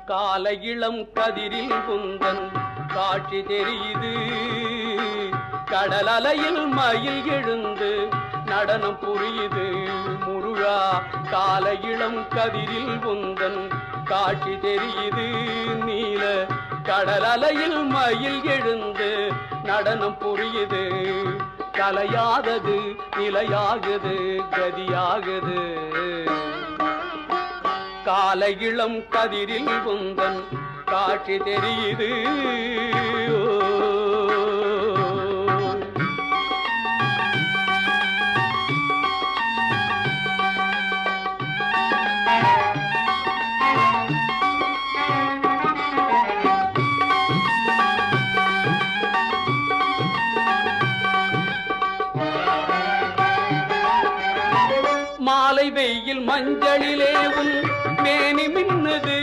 கால இளம் கதிரில் குந்தன் காட்சி தெரியுது கடல் அலையில் மயில் எழுந்து நடனம் புரியுது முருகா கால இளம் கதிரில் குந்தன் காட்சி தெரியுது நீல கடல் அலையில் மயில் எழுந்து நடனம் புரியுது கலையாதது நிலையாகுது கதியாகுது கால இளம் கதிரில் குந்தன் காட்சி தெரியுது மாலை வெயில் மஞ்சளிலே உன் மேனி மின்னுது